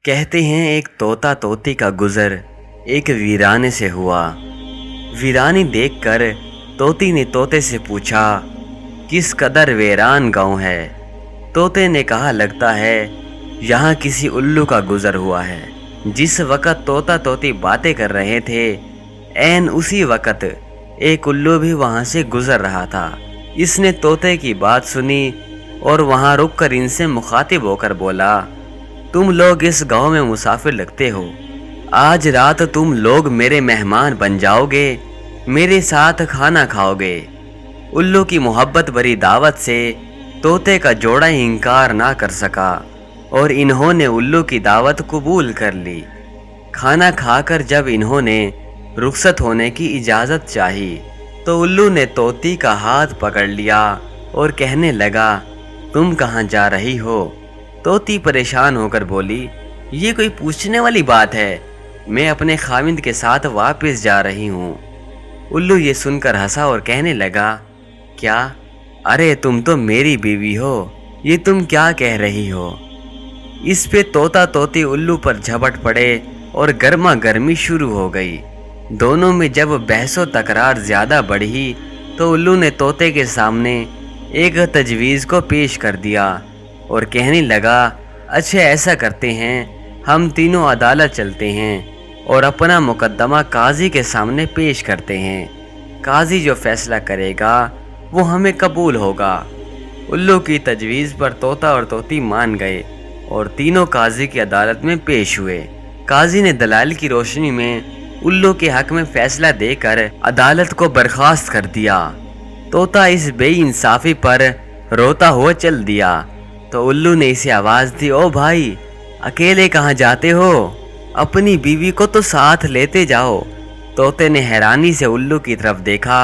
کہتے ہیں ایک طوطا طوطی کا گزر ایک ویرانے سے ہوا۔ ویرانی دیکھ کر طوطی نے طوطے سے پوچھا، کس قدر ویران گاؤں ہے؟ طوطے نے کہا، لگتا ہے یہاں کسی الو کا گزر ہوا ہے۔ جس وقت طوطا طوطی باتیں کر رہے تھے، عین اسی وقت ایک الو بھی وہاں سے گزر رہا تھا۔ اس نے طوطے کی بات سنی اور وہاں رک کر ان سے مخاطب ہو کر بولا، تم لوگ اس گاؤں میں مسافر لگتے ہو، آج رات تم لوگ میرے مہمان بن جاؤ گے، میرے ساتھ کھانا کھاؤ گے۔ الو کی محبت بھری دعوت سے طوطے کا جوڑا انکار نہ کر سکا اور انہوں نے الو کی دعوت قبول کر لی۔ کھانا کھا کر جب انہوں نے رخصت ہونے کی اجازت چاہی تو الو نے طوطی کا ہاتھ پکڑ لیا اور کہنے لگا، تم کہاں جا رہی ہو؟ طوطی پریشان ہو کر بولی، یہ کوئی پوچھنے والی بات ہے، میں اپنے خاوند کے ساتھ واپس جا رہی ہوں۔ الو یہ سن کر ہنسا اور کہنے لگا، کیا؟ ارے تم تو میری بیوی ہو، یہ تم کیا کہہ رہی ہو؟ اس پہ طوطا طوطی الو پر جھپٹ پڑے اور گرما گرمی شروع ہو گئی۔ دونوں میں جب بحث و تکرار زیادہ بڑھی تو الو نے طوطے کے سامنے ایک تجویز کو پیش کر دیا اور کہنے لگا، اچھا ایسا کرتے ہیں، ہم تینوں عدالت چلتے ہیں اور اپنا مقدمہ قاضی کے سامنے پیش کرتے ہیں، قاضی جو فیصلہ کرے گا وہ ہمیں قبول ہوگا۔ الو کی تجویز پر طوطا اور طوطی مان گئے اور تینوں قاضی کی عدالت میں پیش ہوئے۔ قاضی نے دلائل کی روشنی میں الو کے حق میں فیصلہ دے کر عدالت کو برخاست کر دیا۔ طوطا اس بے انصافی پر روتا ہوا چل دیا تو الو نے اسے آواز دی، او بھائی، اکیلے کہاں جاتے ہو؟ اپنی بیوی کو تو ساتھ لیتے جاؤ۔ طوطے نے حیرانی سے الو کی طرف دیکھا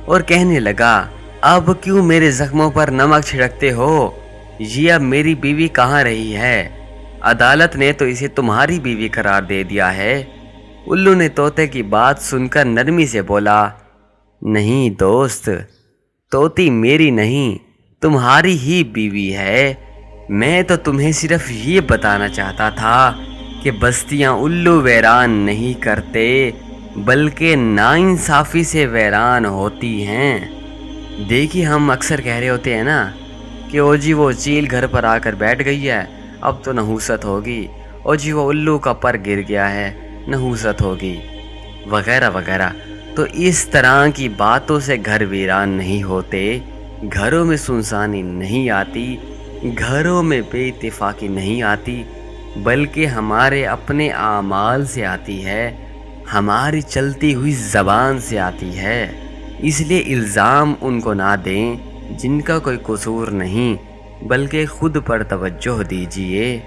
اور کہنے لگا، اب کیوں میرے زخموں پر نمک چھڑکتے ہو؟ یہ اب میری بیوی کہاں رہی ہے؟ عدالت نے تو اسے تمہاری بیوی قرار دے دیا ہے۔ الو نے طوطے کی بات سن کر نرمی سے بولا، نہیں دوست، طوطی میری نہیں، تمہاری ہی بیوی ہے۔ میں تو تمہیں صرف یہ بتانا چاہتا تھا کہ بستیاں الو ویران نہیں کرتے بلکہ ناانصافی سے ویران ہوتی ہیں۔ دیکھیے ہم اکثر کہہ رہے ہوتے ہیں نا کہ او جی وہ چیل گھر پر آ کر بیٹھ گئی ہے، اب تو نحوست ہوگی، او جی وہ الو کا پر گر گیا ہے، نحوست ہوگی، وغیرہ وغیرہ۔ تو اس طرح کی باتوں سے گھر ویران نہیں ہوتے، گھروں میں سنسانی نہیں آتی، گھروں میں بے اتفاقی نہیں آتی، بلکہ ہمارے اپنے اعمال سے آتی ہے، ہماری چلتی ہوئی زبان سے آتی ہے۔ اس لیے الزام ان کو نہ دیں جن کا کوئی قصور نہیں، بلکہ خود پر توجہ دیجیے۔